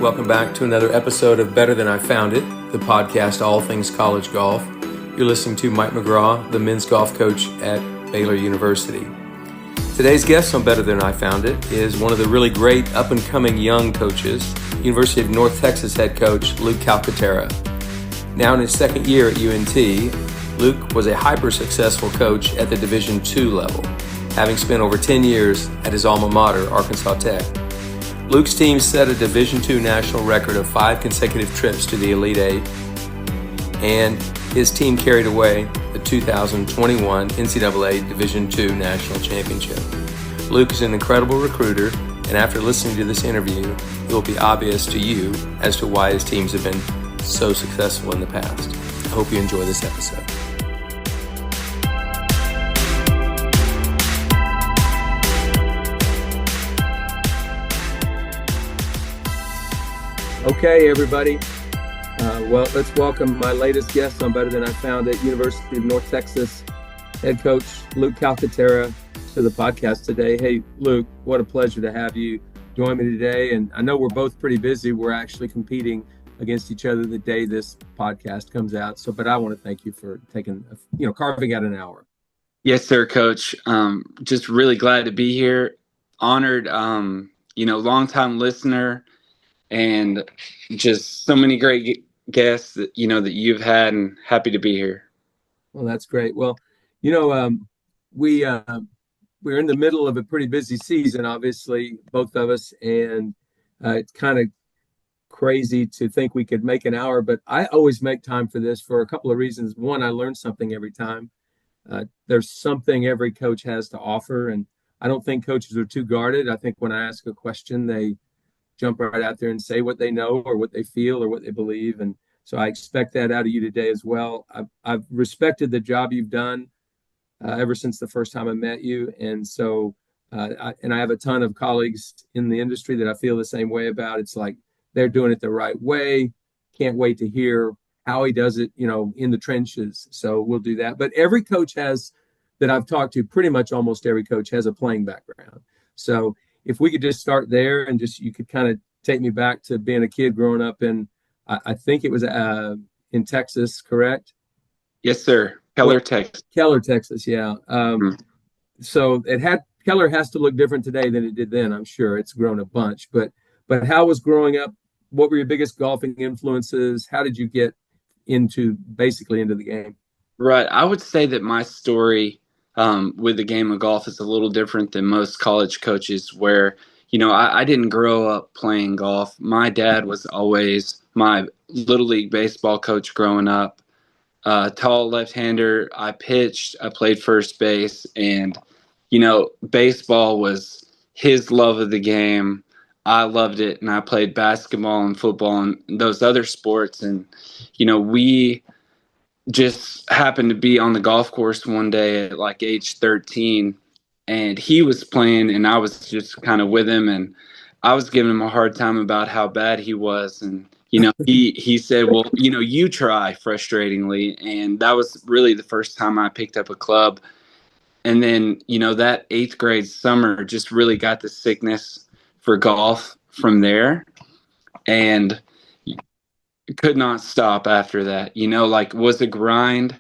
Welcome back to another episode of Better Than I Found It, the podcast all things college golf. You're listening to Mike McGraw, the men's golf coach at Baylor University. Today's guest on Better Than I Found It is one of the really great up-and-coming young coaches, University of North Texas head coach Luke Calcatera. Now in his second year at UNT, Luke was a hyper-successful coach at the Division II level, having spent over 10 years at his alma mater, Arkansas Tech. Luke's team set a Division II national record of 5 consecutive trips to the Elite Eight, and his team carried away the 2021 NCAA Division II National Championship. Luke is an incredible recruiter, and after listening to this interview, it will be obvious to you as to why his teams have been so successful in the past. I hope you enjoy this episode. Okay, everybody. Well, let's welcome my latest guest on Better Than I Found It, University of North Texas head coach Luke Calcatera, to the podcast today. Hey, Luke, what a pleasure to have you join me today. And I know we're both pretty busy. We're actually competing against each other the day this podcast comes out. But I want to thank you for carving out an hour. Yes, sir, Coach. Just really glad to be here. Honored, longtime listener, and just so many great guests that you've had, and happy to be here. Well, that's great. Well, we're in the middle of a pretty busy season, obviously, both of us, and it's kind of crazy to think we could make an hour, but I always make time for this for a couple of reasons. One, I learn something every time. There's something every coach has to offer, and I don't think coaches are too guarded. I think when I ask a question, they jump right out there and say what they know or what they feel or what they believe. And so I expect that out of you today as well. I've respected the job you've done ever since the first time I met you. And so, I have a ton of colleagues in the industry that I feel the same way about. It's like they're doing it the right way. Can't wait to hear how he does it, in the trenches. So we'll do that. But every coach that I've talked to, pretty much almost every coach has a playing background. So if we could just start there and you could kind of take me back to being a kid growing up in, I think it was in Texas, correct? Yes, sir. Keller, Texas. Keller, Texas, yeah. So Keller has to look different today than it did then, I'm sure. It's grown a bunch. But how was growing up? What were your biggest golfing influences? How did you get into the game? Right. I would say that my story with the game of golf is a little different than most college coaches, where, I didn't grow up playing golf. My dad was always my Little League baseball coach growing up. Tall left-hander. I pitched. I played first base. And, baseball was his love of the game. I loved it. And I played basketball and football and those other sports. And, we just happened to be on the golf course one day at like age 13, and he was playing and I was just kind of with him, and I was giving him a hard time about how bad he was. And, he said, well, you try, frustratingly. And that was really the first time I picked up a club. And then, that 8th grade summer just really got the sickness for golf from there. And could not stop after that. Was a grind,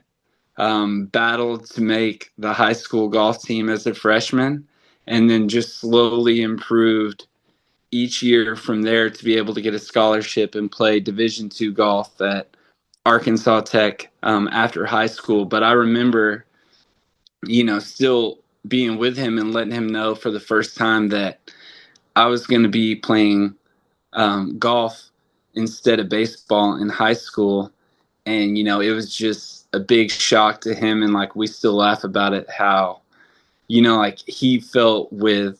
battled to make the high school golf team as a freshman, and then just slowly improved each year from there to be able to get a scholarship and play Division II golf at Arkansas Tech after high school. But I remember, still being with him and letting him know for the first time that I was going to be playing golf instead of baseball in high school. And, it was just a big shock to him. And we still laugh about it, how, he felt with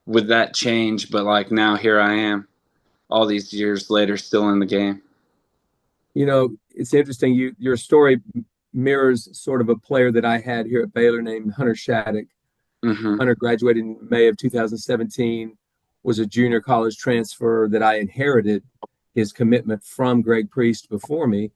that change, but now here I am all these years later, still in the game. It's interesting. Your story mirrors sort of a player that I had here at Baylor named Hunter Shattuck. Mm-hmm. Hunter graduated in May of 2017, was a junior college transfer that I inherited his commitment from Greg Priest before me,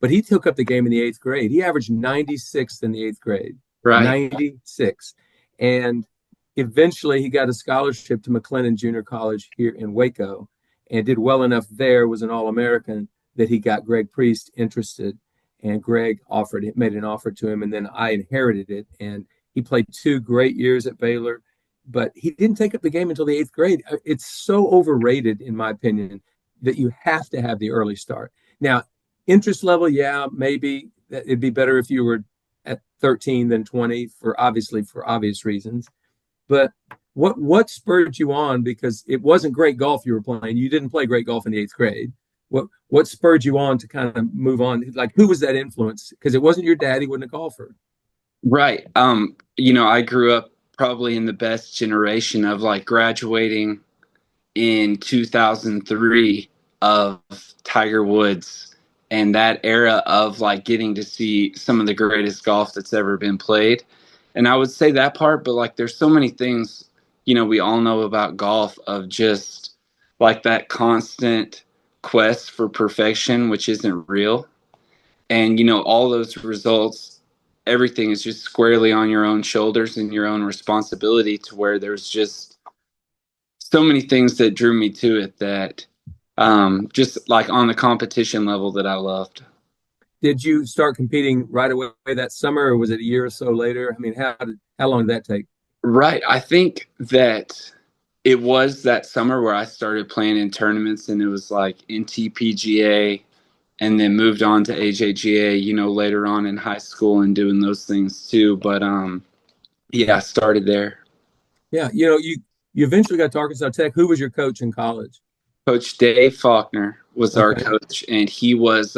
but he took up the game in the 8th grade. He averaged 96th in the 8th grade, right? 96. And eventually he got a scholarship to McLennan Junior College here in Waco. and did well enough there, was an All-American, that he got Greg Priest interested, and Greg made an offer to him, and then I inherited it. And he played 2 great years at Baylor, but he didn't take up the game until the 8th grade. It's so overrated, in my opinion, that you have to have the early start. Now, interest level, yeah, maybe it'd be better if you were at 13 than 20 for obvious reasons. But what spurred you on? Because it wasn't great golf you were playing. You didn't play great golf in the 8th grade. What spurred you on to kind of move on? Like, who was that influence? Because it wasn't your dad. He wasn't a golfer. Right. I grew up probably in the best generation of like graduating in 2003 of Tiger Woods and that era of like getting to see some of the greatest golf that's ever been played. And I would say that part, but like there's so many things, we all know about golf of just like that constant quest for perfection, which isn't real. And, all those results, everything is just squarely on your own shoulders and your own responsibility, to where there's just so many things that drew me to it that just like on the competition level that I loved. Did you start competing right away that summer, or was it a year or so later? I mean, how long did that take? Right. I think that it was that summer where I started playing in tournaments, and it was like NTPGA, and then moved on to AJGA, later on in high school and doing those things too. But yeah, I started there. Yeah, you eventually got to Arkansas Tech. Who was your coach in college? Coach Dave Faulkner was our Okay. coach, and he was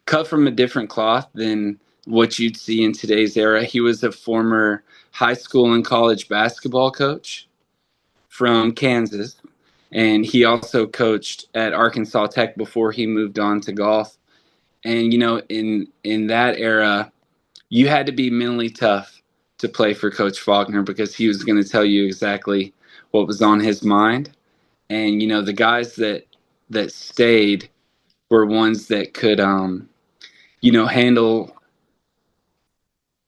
cut from a different cloth than what you'd see in today's era. He was a former high school and college basketball coach from Kansas, and he also coached at Arkansas Tech before he moved on to golf. And in that era, you had to be mentally tough to play for Coach Faulkner, because he was going to tell you exactly what was on his mind. And the guys that stayed were ones that could handle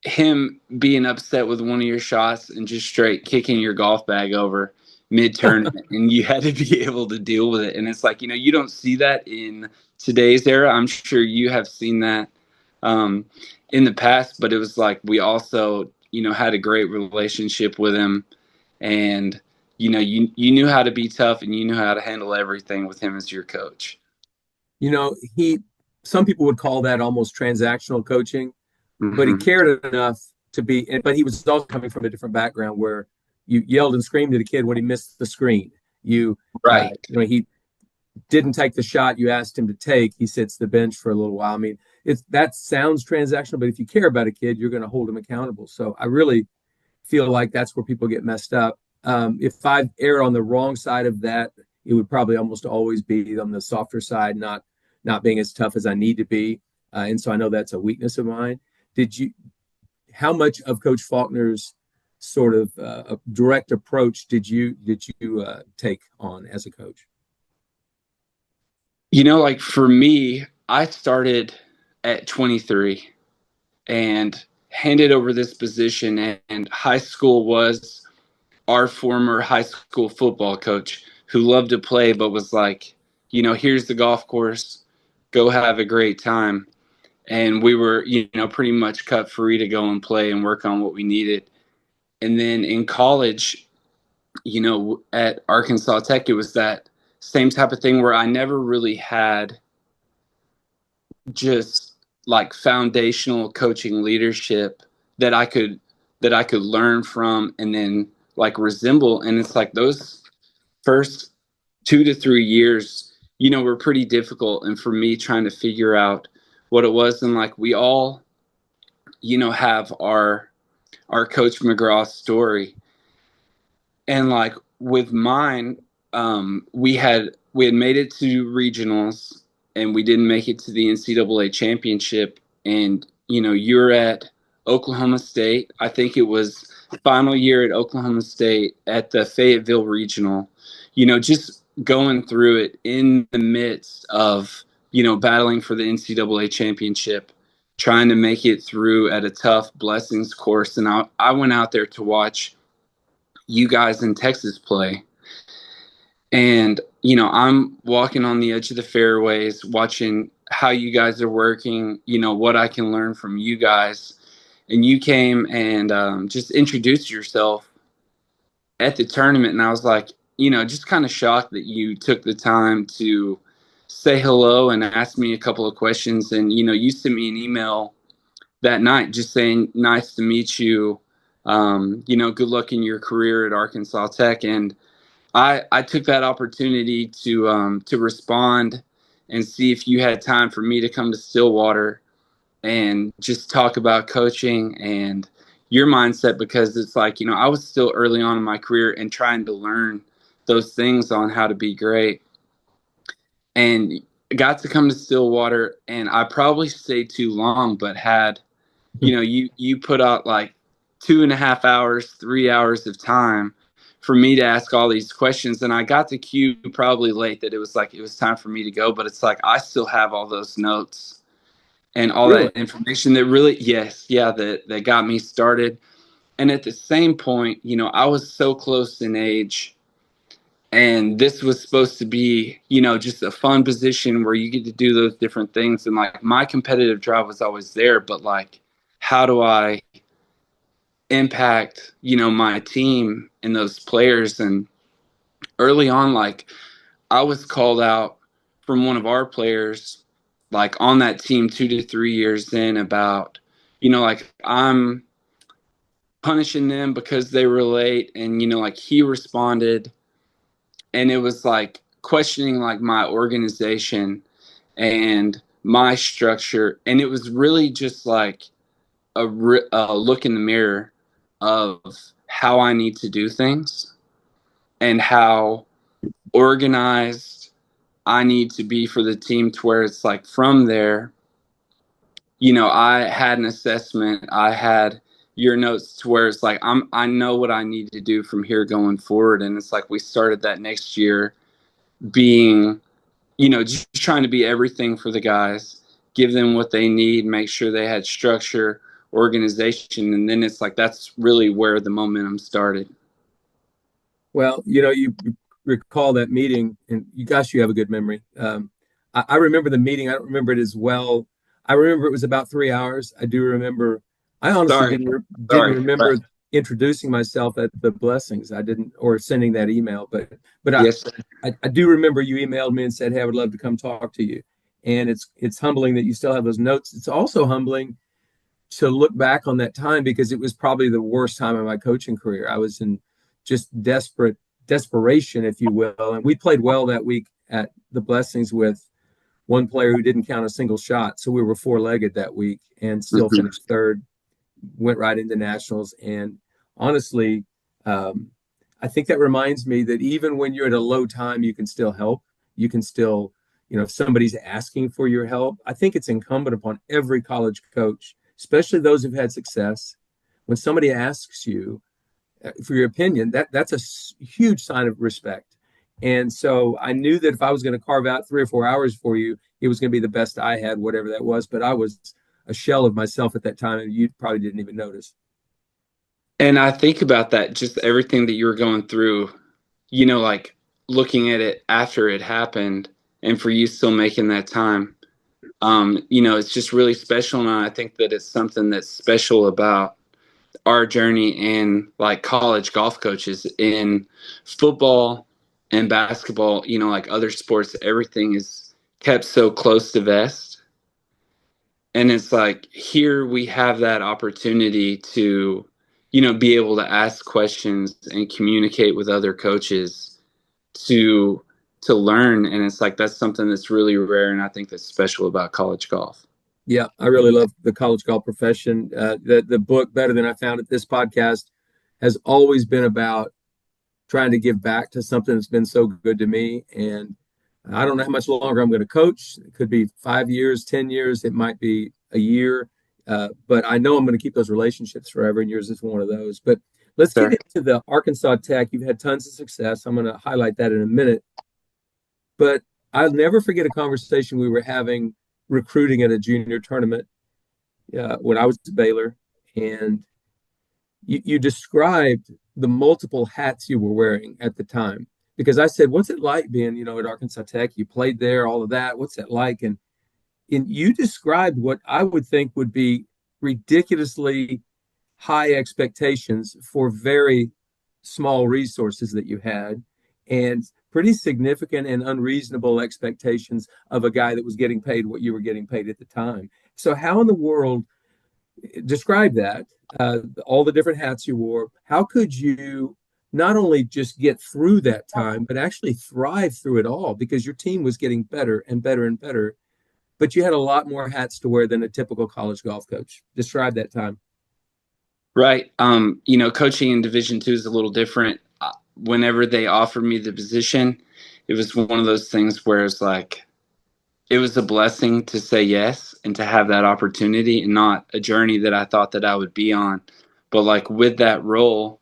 him being upset with one of your shots and just straight kicking your golf bag over mid tournament, and you had to be able to deal with it. And it's like, you don't see that in today's era. I'm sure you have seen that in the past, but it was like we also had a great relationship with him, and you knew how to be tough, and you knew how to handle everything with him as your coach. He some people would call that almost transactional coaching, but he Mm-hmm. cared enough to be. But he was also coming from a different background where you yelled and screamed at a kid when he missed the screen. Right. He didn't take the shot you asked him to take. He sits the bench for a little while. I mean, that sounds transactional, but if you care about a kid, you're going to hold him accountable. So I really feel like that's where people get messed up. If I err on the wrong side of that, it would probably almost always be on the softer side, not being as tough as I need to be. And so I know that's a weakness of mine. How much of Coach Faulkner's sort of direct approach did you take on as a coach? Like for me, I started at 23 and handed over this position, and high school was our former high school football coach who loved to play, but was like, here's the golf course, go have a great time. And we were, pretty much cut free to go and play and work on what we needed. And then in college, at Arkansas Tech, it was that same type of thing where I never really had just like foundational coaching leadership that I could learn from and then like resemble. And it's like those first 2 to 3 years, were pretty difficult. And for me, trying to figure out what it was, and like we all, have our Coach McGraw story. And like with mine, we had made it to regionals, and we didn't make it to the NCAA championship. And you're at Oklahoma State. I think it was final year at Oklahoma State at the Fayetteville regional. Just going through it in the midst of battling for the NCAA championship, trying to make it through at a tough blessings course. And I went out there to watch you guys in Texas play. And, I'm walking on the edge of the fairways, watching how you guys are working, what I can learn from you guys. And you came and just introduced yourself at the tournament. And I was like, just kind of shocked that you took the time to say hello and ask me a couple of questions. And, you sent me an email that night just saying, nice to meet you. Good luck in your career at Arkansas Tech. And I took that opportunity to respond and see if you had time for me to come to Stillwater and just talk about coaching and your mindset, because it's like, I was still early on in my career and trying to learn those things on how to be great, and got to come to Stillwater. And I probably stayed too long, but had, you put out like 2.5 hours, 3 hours of time for me to ask all these questions. And I got the cue probably late that it was time for me to go, but it's like I still have all those notes and all Really? that information that really, yes, yeah, that got me started. And at the same point, I was so close in age, and this was supposed to be, just a fun position where you get to do those different things. And like my competitive drive was always there, but like, how do I impact, my team and those players? And early on, like I was called out from one of our players, like on that team 2 to 3 years in, about, like I'm punishing them because they were late. And, like he responded, and it was like questioning like my organization and my structure. And it was really just like a look in the mirror of how I need to do things and how organized I need to be for the team, to where it's like from there, I had an assessment, I had your notes, to where it's like I know what I need to do from here going forward. And it's like we started that next year being, just trying to be everything for the guys, give them what they need, make sure they had structure, organization. And then it's like that's really where the momentum started. Well, you recall that meeting, and gosh, you have a good memory. I remember the meeting. I don't remember it as well. I remember it was about 3 hours. I do remember. I honestly Sorry, didn't sorry. remember introducing myself at the blessings. I didn't, or sending that email, but Yes. I do remember you emailed me and said, "Hey, I would love to come talk to you." And it's humbling that you still have those notes. It's also humbling to look back on that time, because it was probably the worst time of my coaching career. I was in just desperation, if you will. And we played well that week at the Blessings with one player who didn't count a single shot. So we were four-legged that week and still Mm-hmm. finished third, went right into nationals. And honestly, I think that reminds me that even when you're at a low time, you can still help. You can still, if somebody's asking for your help, I think it's incumbent upon every college coach, especially those who've had success, when somebody asks you for your opinion, that's a huge sign of respect. And so I knew that if I was going to carve out 3 or 4 hours for you, it was going to be the best I had, whatever that was. But I was a shell of myself at that time, and you probably didn't even notice. And I think about that, just everything that you were going through, like looking at it after it happened, and for you still making that time, it's just really special. And I think that it's something that's special about our journey in like college golf coaches. In football and basketball, like other sports, everything is kept so close to vest. And it's like here we have that opportunity to, be able to ask questions and communicate with other coaches to learn. And it's like that's something that's really rare, and I think that's special about college golf. Yeah, I really love the college golf profession. The book, Better Than I Found It, this podcast has always been about trying to give back to something that's been so good to me. And I don't know how much longer I'm going to coach. It could be 5 years, 10 years. It might be a year. But I know I'm going to keep those relationships forever, and yours is one of those. But let's get Sure. into the Arkansas Tech. You've had tons of success. I'm going to highlight that in a minute. But I'll never forget a conversation we were having recruiting at a junior tournament when I was at Baylor. And you described the multiple hats you were wearing at the time, because I said, what's it like being, at Arkansas Tech? You played there, all of that. What's that like? And you described what I would think would be ridiculously high expectations for very small resources that you had, and pretty significant and unreasonable expectations of a guy that was getting paid what you were getting paid at the time. So how in the world, describe that, all the different hats you wore, how could you not only just get through that time, but actually thrive through it all, because your team was getting better and better and better, but you had a lot more hats to wear than a typical college golf coach. Describe that time. Right. Coaching in Division II is a little different. Whenever they offered me the position, it was one of those things where it's like, it was a blessing to say yes and to have that opportunity, and not a journey that I thought that I would be on. But like with that role,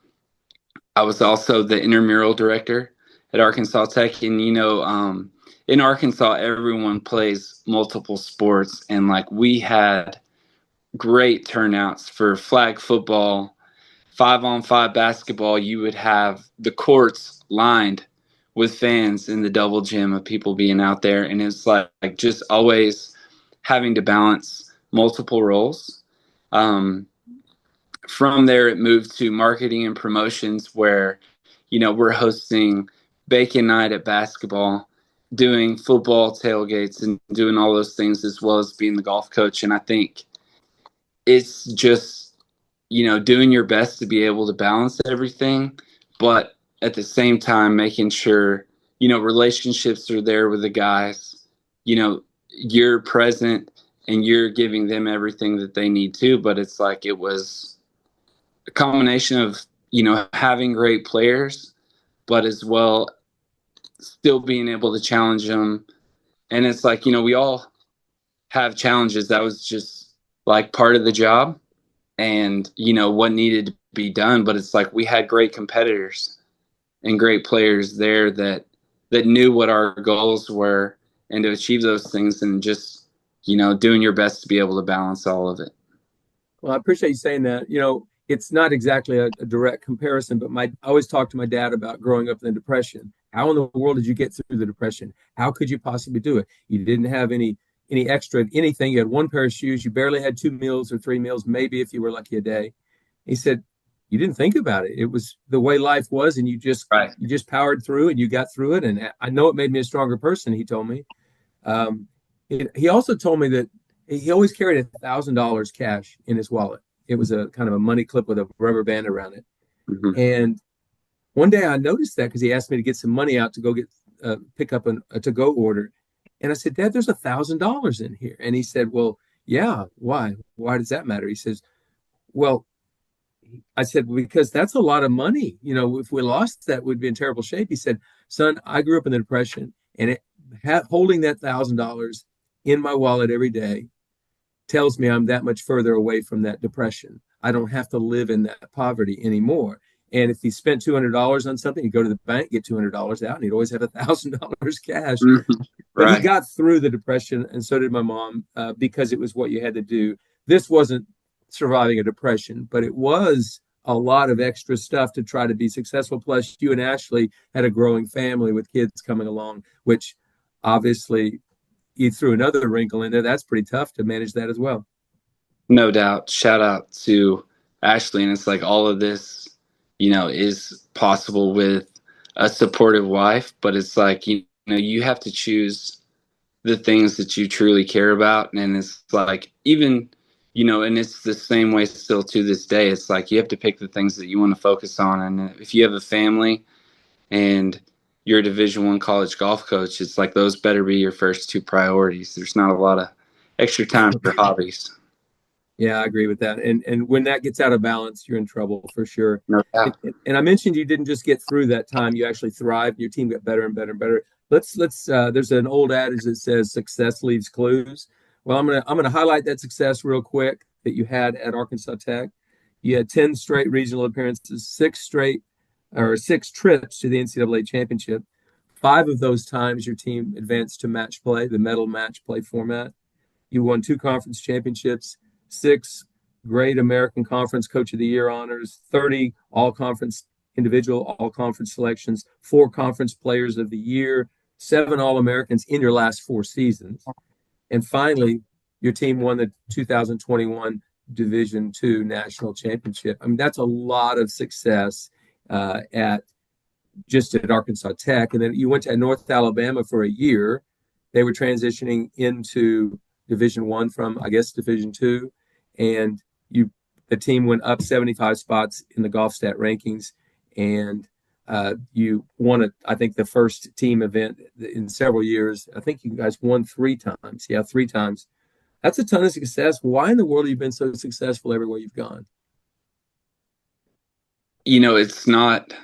I was also the intramural director at Arkansas Tech. And, in Arkansas, everyone plays multiple sports. And like we had great turnouts for flag football, 5-on-5 basketball. You would have the courts lined with fans in the double gym of people being out there. And it's like just always having to balance multiple roles. From there, it moved to marketing and promotions where, we're hosting bacon night at basketball, doing football tailgates, and doing all those things, as well as being the golf coach. And I think it's just, doing your best to be able to balance everything, but at the same time, making sure, relationships are there with the guys, you're present and you're giving them everything that they need to. But it's like, it was a combination of, having great players, but as well still being able to challenge them. And it's like, we all have challenges. That was just like part of the job and, what needed to be done. But it's like we had great competitors and great players there that knew what our goals were, and to achieve those things, and just, doing your best to be able to balance all of it. Well, I appreciate you saying that. It's not exactly a direct comparison, but I always talk to my dad about growing up in the Depression. How in the world did you get through the Depression? How could you possibly do it? You didn't have any extra anything. You had one pair of shoes. You barely had 2 meals or 3 meals, maybe if you were lucky a day. He said, you didn't think about it. It was the way life was, and you just powered through and you got through it. And I know it made me a stronger person, he told me. He also told me that he always carried $1,000 cash in his wallet. It was a kind of a money clip with a rubber band around it. Mm-hmm. And one day I noticed that because he asked me to get some money out to go pick up a to-go order. And I said, Dad, there's $1,000 in here. And he said, well, yeah, why? Why does that matter? He says, well, I said, well, because that's a lot of money. If we lost that, we'd be in terrible shape. He said, son, I grew up in the Depression, and holding that $1,000 in my wallet every day tells me I'm that much further away from that depression. I don't have to live in that poverty anymore. And if he spent $200 on something, he'd go to the bank, get $200 out, and he'd always have $1,000 cash. Mm-hmm. But right. He got through the depression, and so did my mom, because it was what you had to do. This wasn't surviving a depression, but it was a lot of extra stuff to try to be successful. Plus, you and Ashley had a growing family with kids coming along, which obviously you threw another wrinkle in there. That's pretty tough to manage that as well. No doubt. Shout out to Ashley. And it's like all of this, is possible with a supportive wife, but it's like, you have to choose the things that you truly care about. And it's like, even, and it's the same way still to this day. It's like, you have to pick the things that you want to focus on. And if you have a family and you're a Division I college golf coach, it's like those better be your first two priorities. There's not a lot of extra time for hobbies. Yeah, I agree with that. And when that gets out of balance, you're in trouble for sure. No doubt. And I mentioned you didn't just get through that time; you actually thrived. Your team got better and better and better. Let's. There's an old adage that says success leaves clues. Well, I'm gonna highlight that success real quick that you had at Arkansas Tech. You had 10 straight regional appearances, 6 trips to the NCAA championship. 5 of those times your team advanced to match play, the medal match play format. You won 2 conference championships, 6 great American Conference Coach of the Year honors, 30 all-conference individual all-conference selections, 4 conference players of the year, 7 All-Americans in your last 4 seasons. And finally, your team won the 2021 Division II National Championship. I mean, that's a lot of success at Arkansas Tech. And then you went to North Alabama for a year. They were transitioning into Division I from, I guess, Division II. And the team went up 75 spots in the GolfStat rankings. And you won, I think, the first team event in several years. I think you guys won 3 times. Yeah, 3 times. That's a ton of success. Why in the world have you been so successful everywhere you've gone? It's not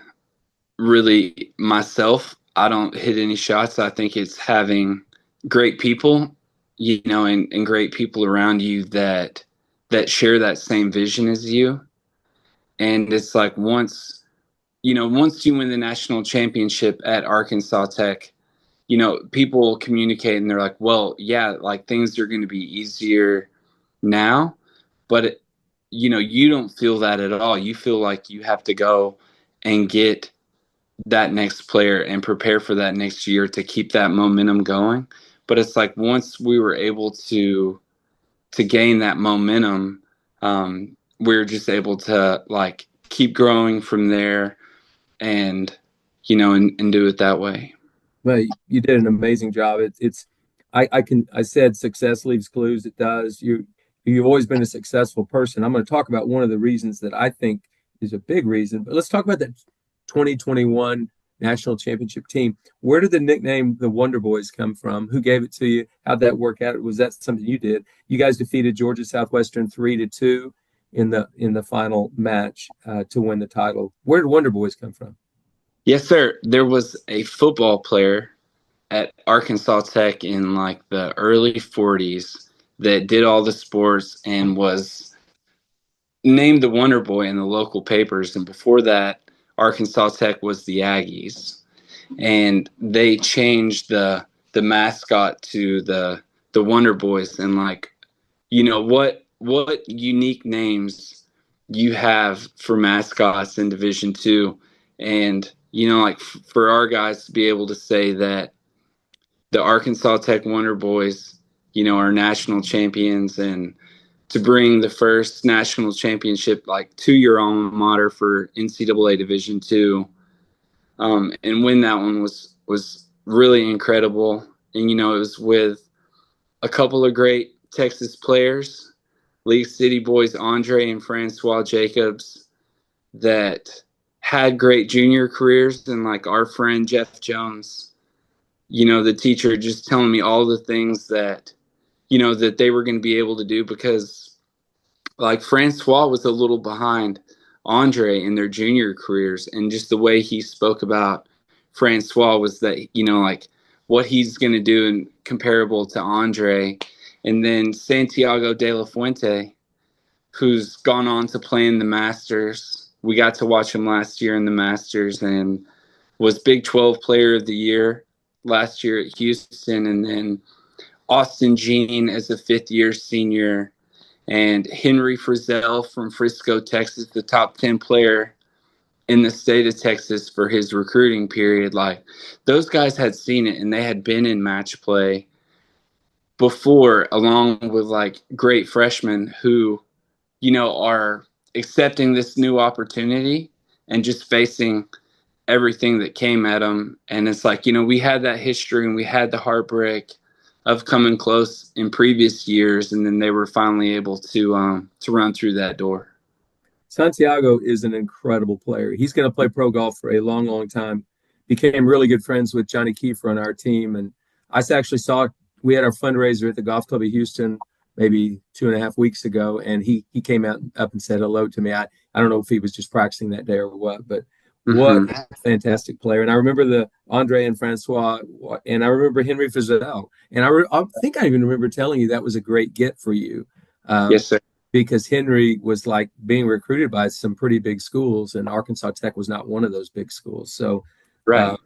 really myself. I don't hit any shots. I think it's having great people, and great people around you that share that same vision as you. And it's like once you win the national championship at Arkansas Tech, people communicate and they're like, well, yeah, like things are going to be easier now, but you don't feel that at all. You feel like you have to go and get that next player and prepare for that next year to keep that momentum going. But it's like once we were able to gain that momentum, we were just able to like keep growing from there and and do it that way. Well, you did an amazing job. I said success leaves clues. It does. You've always been a successful person. I'm going to talk about one of the reasons that I think is a big reason, but let's talk about that 2021 national championship team. Where did the nickname the Wonder Boys come from? Who gave it to you? How'd that work out? Was that something you did? You guys defeated Georgia Southwestern 3-2 in the final match to win the title. Where did Wonder Boys come from? Yes, sir. There was a football player at Arkansas Tech in like the early 40s that did all the sports and was named the Wonder Boy in the local papers. And before that, Arkansas Tech was the Aggies. And they changed the mascot to the Wonder Boys. And like, what unique names you have for mascots in Division II. And like for our guys to be able to say that the Arkansas Tech Wonder Boys, are national champions, and to bring the first national championship like to your alma mater for NCAA Division II, and win that one was really incredible. And it was with a couple of great Texas players, League City boys Andre and Francois Jacobs, that had great junior careers, and like our friend Jeff Jones, the teacher just telling me all the things that that they were going to be able to do, because like Francois was a little behind Andre in their junior careers, and just the way he spoke about Francois was that like what he's going to do and comparable to Andre. And then Santiago de la Fuente, who's gone on to play in the Masters. We got to watch him last year in the Masters and was Big 12 Player of the Year last year at Houston. And then Austin Jean as a 5th-year senior, and Henry Frizzell from Frisco, Texas, the top 10 player in the state of Texas for his recruiting period. Like those guys had seen it and they had been in match play before, along with like great freshmen who are accepting this new opportunity and just facing everything that came at them. And it's like, we had that history and we had the heartbreak of coming close in previous years, and then they were finally able to run through that door. Santiago is an incredible player. He's going to play pro golf for a long, long time. Became really good friends with Johnny Kiefer on our team. And I actually we had our fundraiser at the Golf Club of Houston maybe 2.5 weeks ago, and he came out up and said hello to me. I don't know if he was just practicing that day or what, but what a fantastic player. And I remember the Andre and Francois, and I remember Henry Frizzell. And I think I even remember telling you that was a great get for you. Yes, sir. Because Henry was like being recruited by some pretty big schools, and Arkansas Tech was not one of those big schools. So right.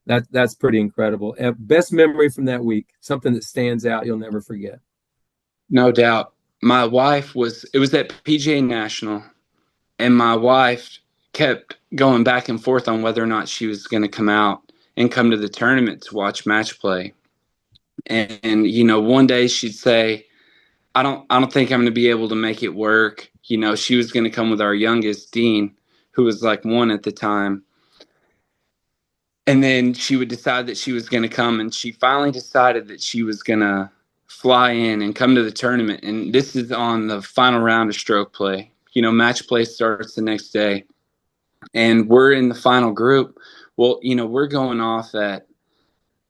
That's pretty incredible. Best memory from that week, something that stands out you'll never forget. No doubt. My wife it was at PGA National, and my wife kept going back and forth on whether or not she was going to come out and come to the tournament to watch match play. And one day she'd say, I don't think I'm going to be able to make it work. She was going to come with our youngest, Dean, who was like 1 at the time. And then she would decide that she was going to come, and she finally decided that she was going to fly in and come to the tournament. And this is on the final round of stroke play. Match play starts the next day, and we're in the final group. Well, we're going off at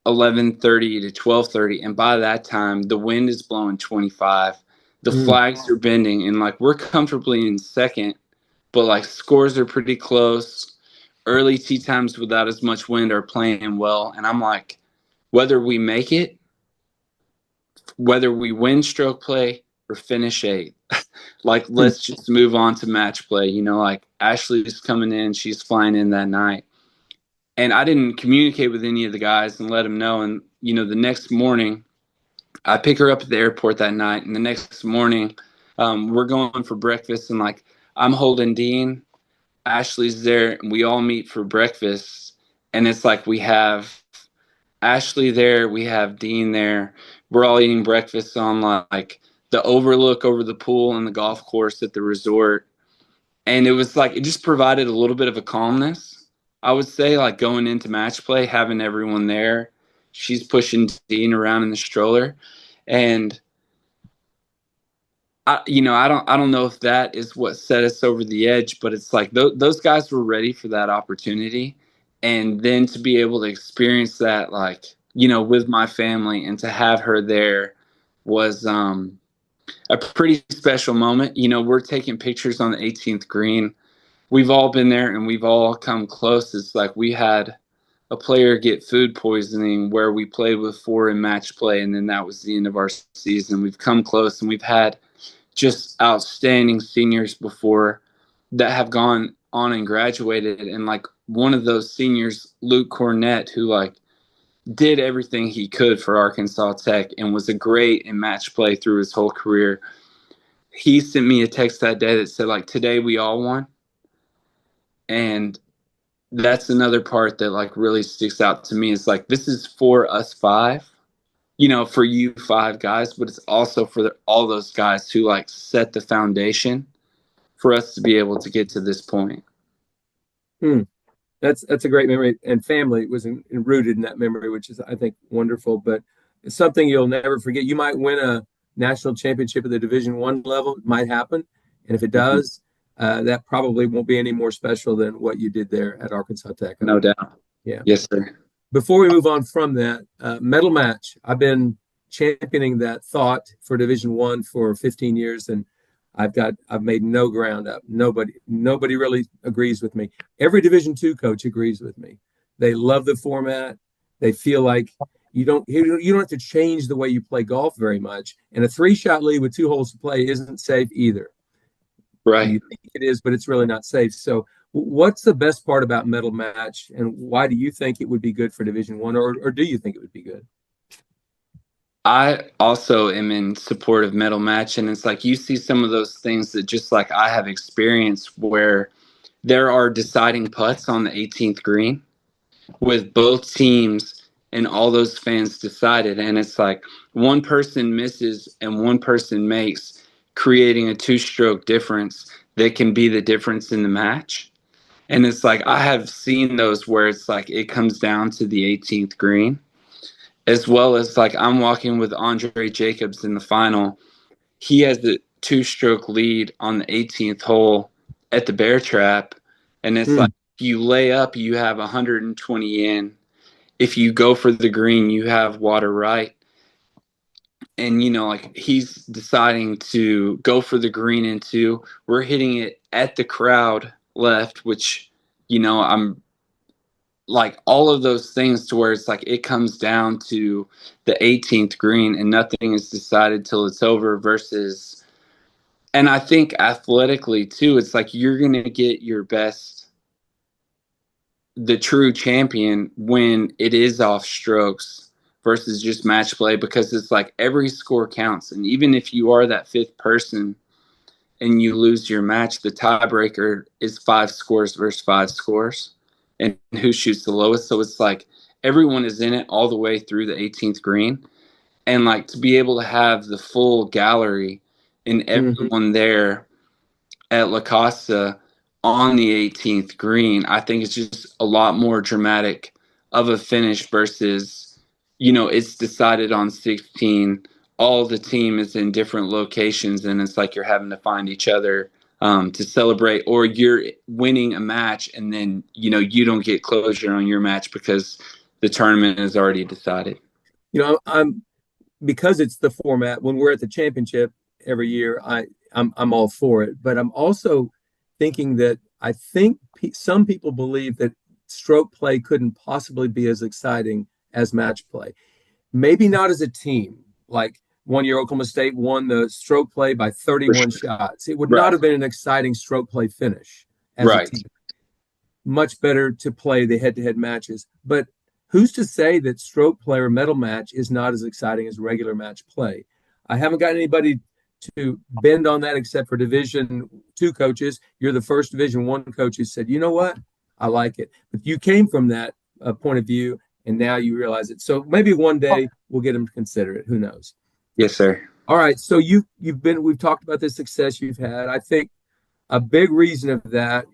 11:30 to 12:30, and by that time the wind is blowing 25. The flags are bending, and like we're comfortably in second, but like scores are pretty close. Early tee times without as much wind are playing well, and I'm like, whether we make it, whether we win stroke play or finish 8th, like let's just move on to match play. Like Ashley's coming in, she's flying in that night. And I didn't communicate with any of the guys and let them know. And, the next morning, I pick her up at the airport that night. And the next morning, we're going for breakfast. And, like, I'm holding Dean. Ashley's there. And we all meet for breakfast. And it's like we have Ashley there. We have Dean there. We're all eating breakfast on, like, the overlook over the pool and the golf course at the resort. And it was like it just provided a little bit of a calmness. I would say, like going into match play, having everyone there. She's pushing Dean around in the stroller, and I don't know if that is what set us over the edge, but it's like those guys were ready for that opportunity, and then to be able to experience that, like with my family, and to have her there was a pretty special moment. We're taking pictures on the 18th green. We've all been there and we've all come close. It's like we had a player get food poisoning where we played with 4 in match play, and then that was the end of our season. We've come close, and we've had just outstanding seniors before that have gone on and graduated. And like one of those seniors, Luke Cornett, who like did everything he could for Arkansas Tech and was a great in match play through his whole career. He sent me a text that day that said, like, today we all won. And that's another part that like really sticks out to me. Is like, this is for us 5, for you 5 guys, but it's also for all those guys who like set the foundation for us to be able to get to this point. That's a great memory, and family was rooted in that memory, which is, I think, wonderful. But it's something you'll never forget. You might win a national championship at the Division I level. It might happen, and if it does, that probably won't be any more special than what you did there at Arkansas Tech. No doubt. Yeah. Yes, sir. Before we move on from that, medal match, I've been championing that thought for Division I for 15 years, and I've made no ground up. Nobody really agrees with me. Every Division II coach agrees with me. They love the format. They feel like you don't have to change the way you play golf very much. And a 3-shot lead with 2 holes to play isn't safe either. Right. You think it is, but it's really not safe. So what's the best part about medal match, and why do you think it would be good for Division I, or do you think it would be good? I also am in support of medal match, and it's like you see some of those things that just like I have experienced where there are deciding putts on the 18th green with both teams and all those fans decided, and it's like one person misses and one person makes, creating a 2-stroke difference that can be the difference in the match. And it's like I have seen those where it's like it comes down to the 18th green. As well as like I'm walking with Andre Jacobs in the final. He has the 2-stroke lead on the 18th hole at the Bear Trap. And it's like, if you lay up, you have 120 in. If you go for the green, you have water right. And, like he's deciding to go for the green in 2. We're hitting it at the crowd left, which, I'm like all of those things to where it's like it comes down to the 18th green and nothing is decided till it's over versus. And I think athletically too, it's like you're going to get your best, the true champion, when it is off strokes versus just match play, because it's like every score counts. And even if you are that 5th person, and you lose your match, the tiebreaker is 5 scores versus 5 scores, and who shoots the lowest. So it's like everyone is in it all the way through the 18th green. And like to be able to have the full gallery and everyone there at La Costa on the 18th green, I think it's just a lot more dramatic of a finish versus, it's decided on 16. All the team is in different locations, and it's like you're having to find each other to celebrate, or you're winning a match and then, you don't get closure on your match because the tournament is already decided. I'm because it's the format when we're at the championship every year. I'm all for it, but I'm also thinking that I think some people believe that stroke play couldn't possibly be as exciting as match play. Maybe not as a team. Like one year, Oklahoma State won the stroke play by 31 shots. It would not have been an exciting stroke play finish as a team. Much better to play the head-to-head matches. But who's to say that stroke play or medal match is not as exciting as regular match play? I haven't got anybody to bend on that except for Division II coaches. You're the first Division I coach who said, you know what? I like it. But you came from that point of view, and now you realize it. So maybe one day we'll get them to consider it. Who knows? Yes, sir. All right. So we've talked about the success you've had. I think a big reason of that,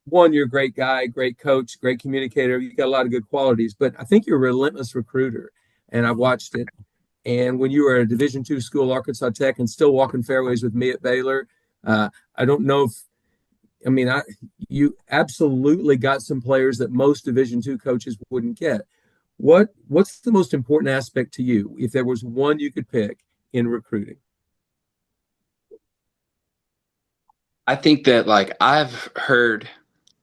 one, you're a great guy, great coach, great communicator. You've got a lot of good qualities, but I think you're a relentless recruiter. And I've watched it. And when you were at a Division II school, Arkansas Tech, and still walking fairways with me at Baylor, I don't know you absolutely got some players that most Division II coaches wouldn't get. What's the most important aspect to you, if there was one you could pick in recruiting? I think that I've heard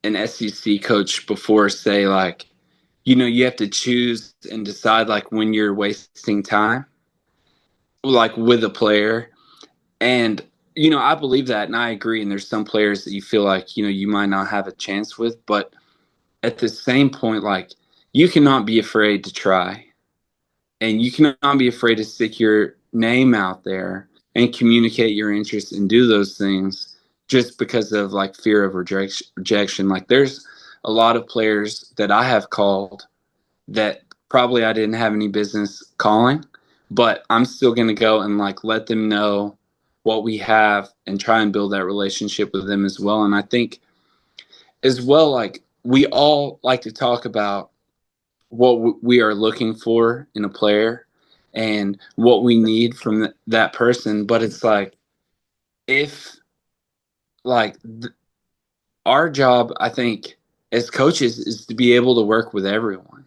an SEC coach before say you have to choose and decide when you're wasting time with a player. And I believe that, and I agree. And there's some players that you feel you might not have a chance with, but at the same point, you cannot be afraid to try, and you cannot be afraid to stick your name out there and communicate your interests and do those things just because of fear of rejection. There's a lot of players that I have called that probably I didn't have any business calling, but I'm still going to go and let them know what we have and try and build that relationship with them as well. And I think as well, we all like to talk about what we are looking for in a player and what we need from that person. But it's if our job, I think, as coaches is to be able to work with everyone.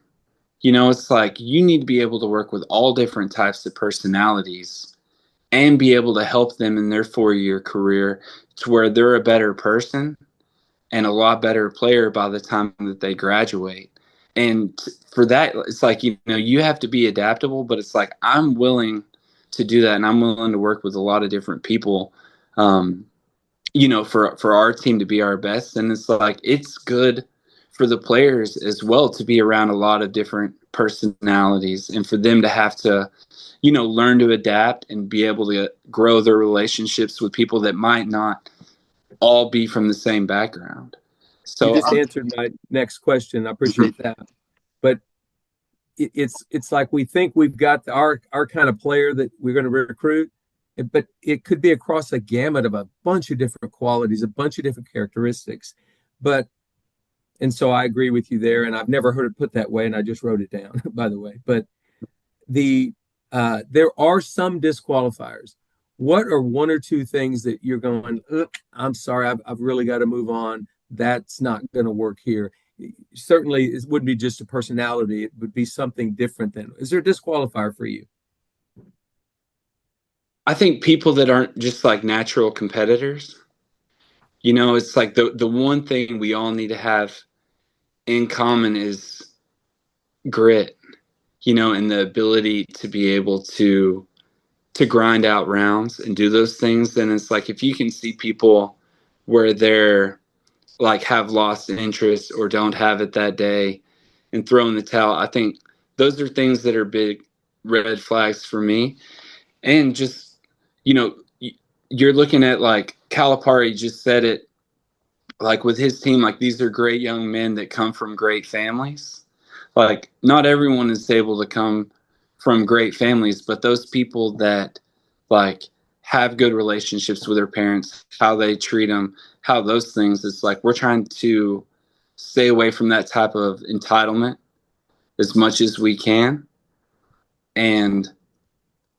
It's you need to be able to work with all different types of personalities and be able to help them in their 4-year career to where they're a better person and a lot better player by the time that they graduate. And for that, it's you have to be adaptable, but it's I'm willing to do that, and I'm willing to work with a lot of different people, for our team to be our best. And it's it's good for the players as well to be around a lot of different personalities and for them to have to, learn to adapt and be able to grow their relationships with people that might not all be from the same background. So you just answered my next question. I appreciate that. But it's we think we've got our kind of player that we're going to recruit, but it could be across a gamut of a bunch of different qualities, a bunch of different characteristics. And so I agree with you there. And I've never heard it put that way. And I just wrote it down, by the way. But there are some disqualifiers. What are one or two things that you're going, I'm sorry, I've really got to move on. That's not going to work here. Certainly, it wouldn't be just a personality. It would be something different than. Is there a disqualifier for you? I think people that aren't just natural competitors. It's the one thing we all need to have in common is grit, and the ability to be able to grind out rounds and do those things. Then it's if you can see people where they're have lost interest or don't have it that day and throw in the towel, I think those are things that are big red flags for me. And just, you're looking at like Calipari just said it, like with his team, like these are great young men that come from great families. Like not everyone is able to come from great families, but those people that like have good relationships with their parents, how they treat them, how those things, it's like we're trying to stay away from that type of entitlement as much as we can. And,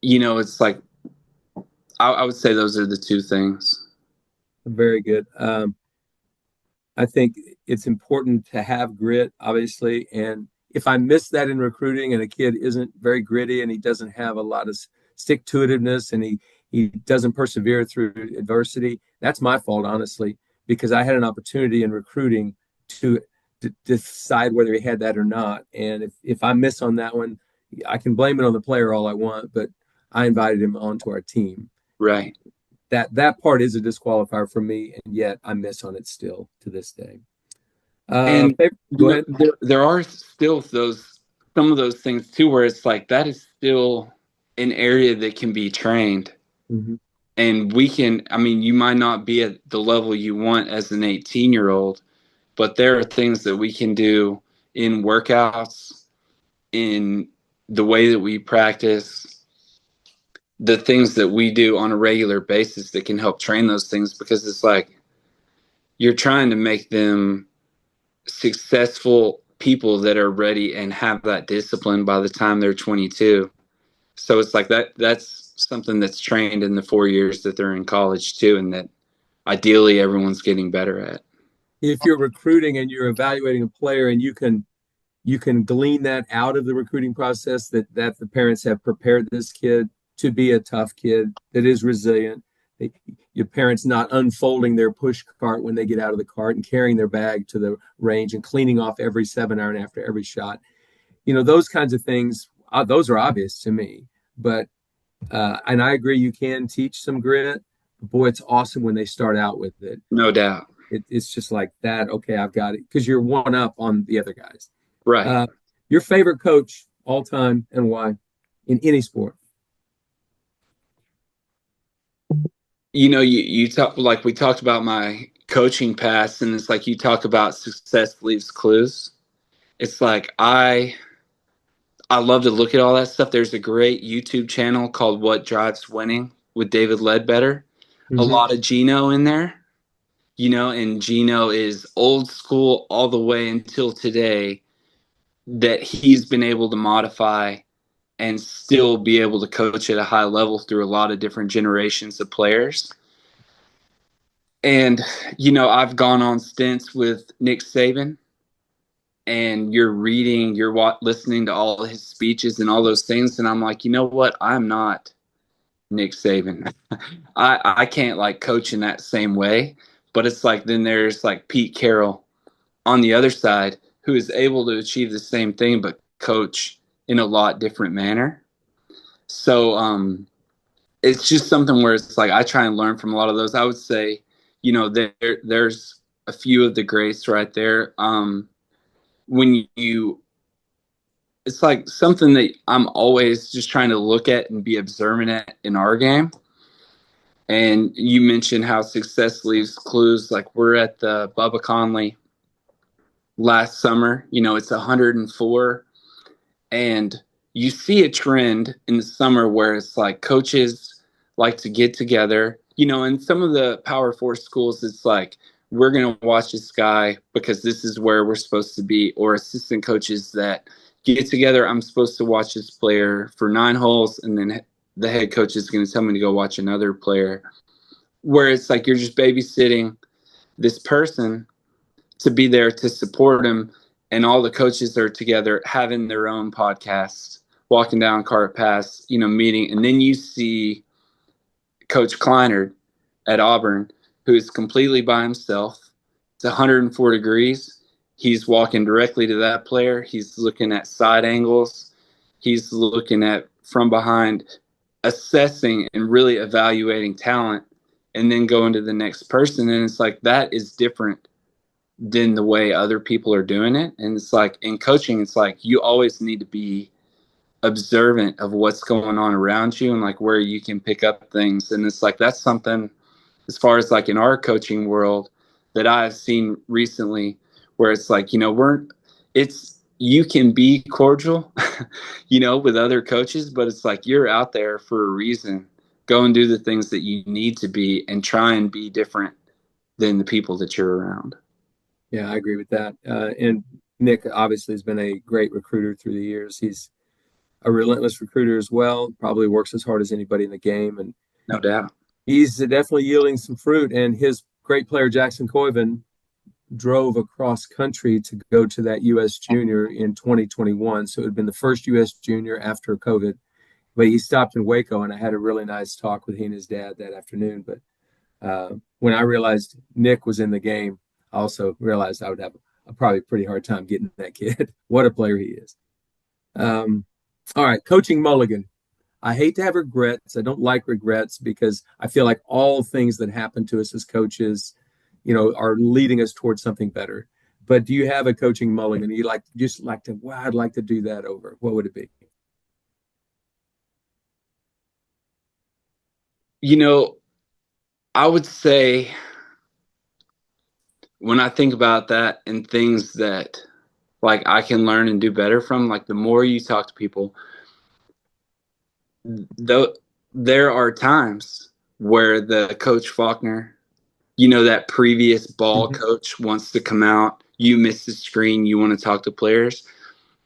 it's like, I would say those are the two things. Very good. I think it's important to have grit, obviously. And if I miss that in recruiting and a kid isn't very gritty and he doesn't have a lot of stick to itiveness and he doesn't persevere through adversity, that's my fault, honestly, because I had an opportunity in recruiting to decide whether he had that or not. And if I miss on that one, I can blame it on the player all I want, but I invited him onto our team. Right. That part is a disqualifier for me, and yet I miss on it still to this day. And Go ahead. there are still some of those things too, where it's like that is still an area that can be trained. Mm-hmm. And you might not be at the level you want as an 18-year-old, but there are things that we can do in workouts, in the way that we practice, the things that we do on a regular basis that can help train those things, because it's like you're trying to make them successful people that are ready and have that discipline by the time they're 22. So it's like that's something that's trained in the 4 years that they're in college too, and that ideally everyone's getting better at. If you're recruiting and you're evaluating a player and you can glean that out of the recruiting process that the parents have prepared this kid to be a tough kid that is resilient. Your parents not unfolding their push cart when they get out of the cart and carrying their bag to the range and cleaning off every 7-iron after every shot. Those kinds of things, those are obvious to me. But and I agree, you can teach some grit. Boy, it's awesome when they start out with it. No doubt. It's just like that. Okay, I've got it, because you're one up on the other guys. Right. Your favorite coach all time and why in any sport? You talk, like we talked about my coaching past, and it's like you talk about success leaves clues. It's like I love to look at all that stuff. There's a great YouTube channel called What Drives Winning with David Ledbetter. Mm-hmm. A lot of Gino in there, and Gino is old school all the way until today, that he's been able to modify and still be able to coach at a high level through a lot of different generations of players. And, I've gone on stints with Nick Saban, and you're listening to all his speeches and all those things. And I'm like, you know what? I'm not Nick Saban. I can't like coach in that same way. But it's like, then there's like Pete Carroll on the other side, who is able to achieve the same thing, but coach in a lot different manner. So, it's just something where it's like, I try and learn from a lot of those. I would say, there's a few of the greats right there. It's like something that I'm always just trying to look at and be observant at in our game. And you mentioned how success leaves clues. Like we're at the Bubba Conley last summer, it's 104. And you see a trend in the summer where it's like coaches like to get together, in some of the Power 4 schools, it's like, we're going to watch this guy because this is where we're supposed to be, or assistant coaches that get together. I'm supposed to watch this player for 9 holes, and then the head coach is going to tell me to go watch another player, where it's like you're just babysitting this person to be there to support him. And all the coaches are together having their own podcast, walking down cart paths, meeting. And then you see Coach Kleinert at Auburn, who is completely by himself. It's 104 degrees. He's walking directly to that player. He's looking at side angles. He's looking at from behind, assessing and really evaluating talent, and then going to the next person. And it's like, that is different than the way other people are doing it. And it's like in coaching, it's like you always need to be observant of what's going on around you and like where you can pick up things. And it's like, that's something as far as like in our coaching world that I've seen recently, where it's like, you can be cordial, with other coaches, but it's like, you're out there for a reason. Go and do the things that you need to be and try and be different than the people that you're around. Yeah, I agree with that. And Nick obviously has been a great recruiter through the years. He's a relentless recruiter as well, probably works as hard as anybody in the game. And No doubt. he's definitely yielding some fruit. And his great player, Jackson Coyven, drove across country to go to that U.S. Junior in 2021. So it had been the first U.S. Junior after COVID. But he stopped in Waco, and I had a really nice talk with he and his dad that afternoon. But when I realized Nick was in the game, I also realized I would have a probably pretty hard time getting that kid. What a player he is. All right, coaching mulligan. I hate to have regrets. I don't like regrets because I feel like all things that happen to us as coaches, are leading us towards something better. But do you have a coaching mulligan? You wow, I'd like to do that over. What would it be? I would say when I think about that and things that like I can learn and do better from, like the more you talk to people, though there are times where the Coach Faulkner, that previous ball coach wants to come out, you miss the screen, you want to talk to players.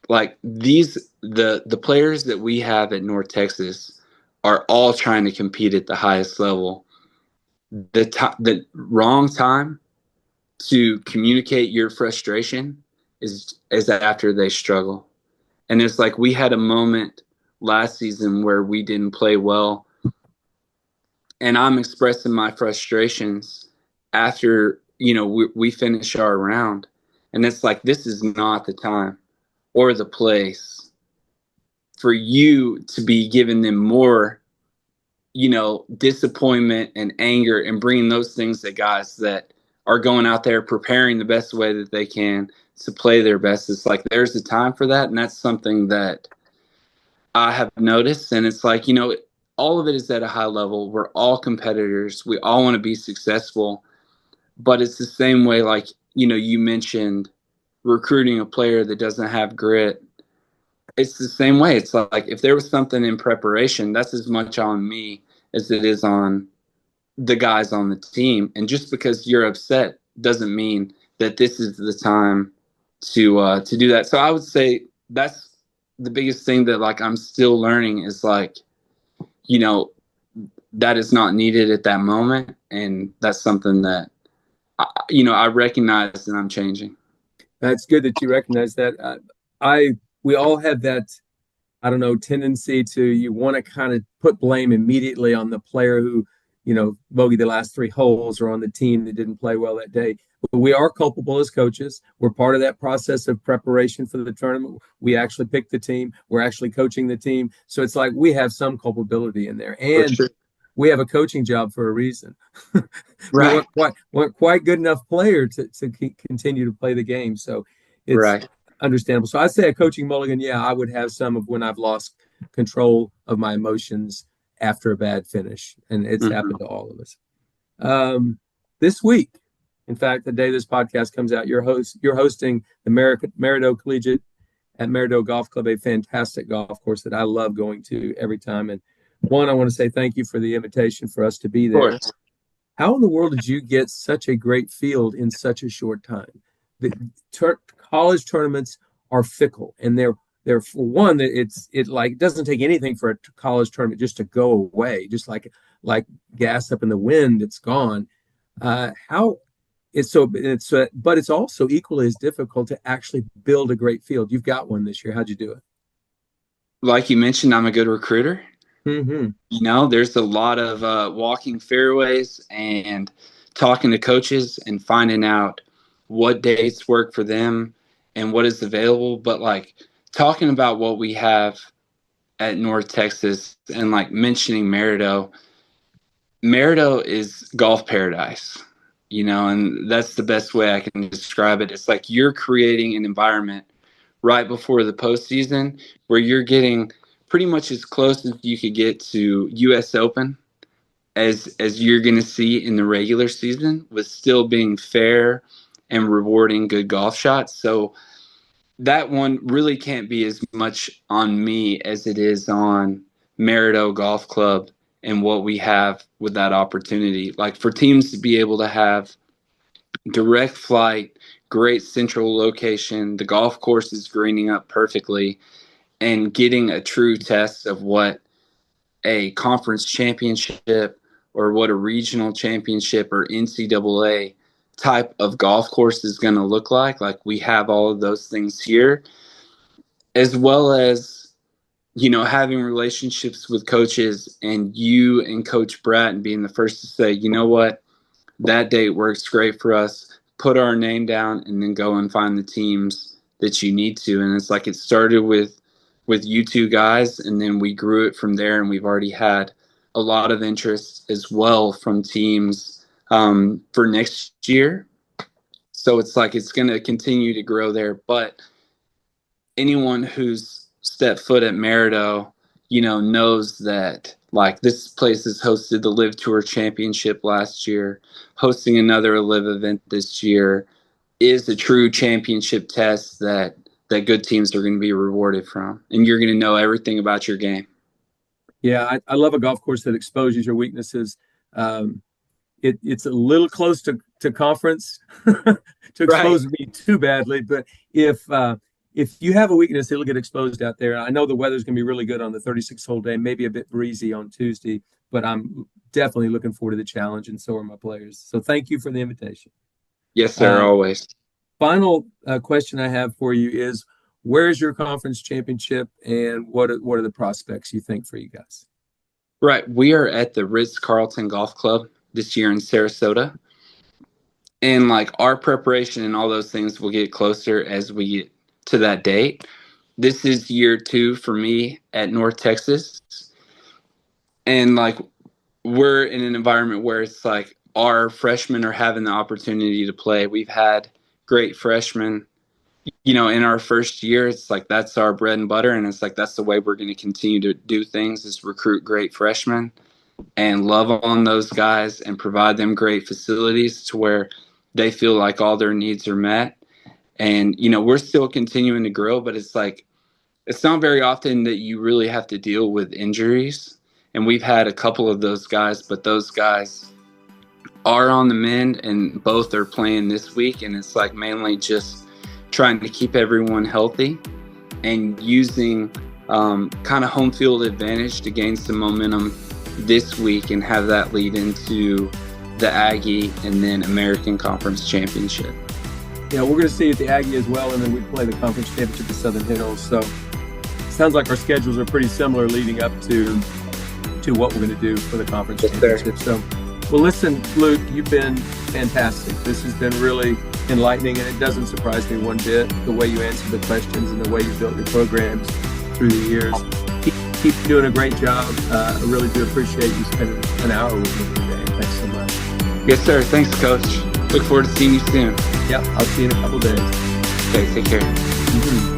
Like the players that we have at North Texas are all trying to compete at the highest level. The wrong time to communicate your frustration is after they struggle. And it's like we had a moment last season where we didn't play well, and I'm expressing my frustrations after we finish our round, and it's like, this is not the time or the place for you to be giving them more disappointment and anger and bringing those things to guys that are going out there preparing the best way that they can to play their best. It's like there's a time for that, and that's something that I have noticed. And it's like, all of it is at a high level. We're all competitors. We all want to be successful. But it's the same way, like, you mentioned recruiting a player that doesn't have grit. It's the same way. It's like if there was something in preparation, that's as much on me as it is on the guys on the team. And just because you're upset doesn't mean that this is the time to do that. So I would say that's the biggest thing that like I'm still learning is like, that is not needed at that moment, and that's something that I recognize and I'm changing. That's good that you recognize that. We all have that, I don't know, tendency to you want to kind of put blame immediately on the player who, bogeyed the last 3 holes or on the team that didn't play well that day. But we are culpable as coaches. We're part of that process of preparation for the tournament. We actually pick the team. We're actually coaching the team. So it's like we have some culpability in there. And sure, we have a coaching job for a reason. Right. we're quite good enough player to continue to play the game. So it's right, understandable. So I'd say a coaching mulligan, yeah, I would have some of when I've lost control of my emotions after a bad finish. And it's happened to all of us. This week, in fact, the day this podcast comes out, you're hosting the Maridoe Collegiate at Maridoe Golf Club, a fantastic golf course that I love going to every time. And one, I want to say thank you for the invitation for us to be there. How in the world did you get such a great field in such a short time? The college tournaments are fickle, and they're for one that it doesn't take anything for a college tournament just to go away, just like gas up in the wind, it's gone. But it's also equally as difficult to actually build a great field. You've got one this year. How'd you do it? Like you mentioned, I'm a good recruiter. There's a lot of walking fairways and talking to coaches and finding out what dates work for them and what is available. But like talking about what we have at North Texas and like mentioning Maridoe is golf paradise, and that's the best way I can describe it. It's like you're creating an environment right before the postseason where you're getting pretty much as close as you could get to US Open as you're going to see in the regular season, with still being fair and rewarding good golf shots. So that one really can't be as much on me as it is on Merito Golf Club and what we have with that opportunity. Like, for teams to be able to have direct flight, great central location, the golf course is greening up perfectly, and getting a true test of what a conference championship or what a regional championship or NCAA type of golf course is going to look like. Like, we have all of those things here, as well as, you know, having relationships with coaches, and you and Coach Bratton being the first to say, you know what, that date works great for us. Put our name down and then go and find the teams that you need to. And it's like, it started with you two guys, and then we grew it from there, and we've already had a lot of interest as well from teams for next year. So it's like, it's going to continue to grow there. But anyone who's stepped foot at Merito, you know, knows that, like, this place has hosted the Live Tour Championship last year, hosting another Live event this year, is a true championship test that good teams are going to be rewarded from, and you're going to know everything about your game. Yeah, I love a golf course that exposes your weaknesses. It's a little close to conference to expose me too badly, but if you have a weakness, it'll get exposed out there. I know the weather's going to be really good on the 36-hole day, maybe a bit breezy on Tuesday, but I'm definitely looking forward to the challenge, and so are my players. So thank you for the invitation. Yes, sir, always. Final question I have for you is, where's your conference championship, and what are the prospects you think for you guys? Right. We are at the Ritz-Carlton Golf Club this year in Sarasota. And, like, our preparation and all those things will get closer as we get to that date. This is year 2 for me at North Texas. And, like, we're in an environment where it's like our freshmen are having the opportunity to play. We've had great freshmen, you know, in our first year. It's like, that's our bread and butter. And it's like, that's the way we're going to continue to do things, is recruit great freshmen and love on those guys and provide them great facilities to where they feel like all their needs are met. And, you know, we're still continuing to grow, but it's like, it's not very often that you really have to deal with injuries. And we've had a couple of those guys, but those guys are on the mend, and both are playing this week. And it's like, mainly just trying to keep everyone healthy and using kind of home field advantage to gain some momentum this week and have that lead into the Aggie and then American Conference Championship. Yeah, we're going to see at the Aggie as well, and then we play the Conference Championship at Southern Hills. So it sounds like our schedules are pretty similar leading up to what we're going to do for the Conference Championship. So, well, listen, Luke, you've been fantastic. This has been really enlightening, and it doesn't surprise me one bit, the way you answer the questions and the way you built your programs through the years. Keep doing a great job. I really do appreciate you spending an hour with me today. Thanks so much. Yes, sir. Thanks, Coach. Look forward to seeing you soon. Yep, I'll see you in a couple days. Okay, take care. Mm-hmm.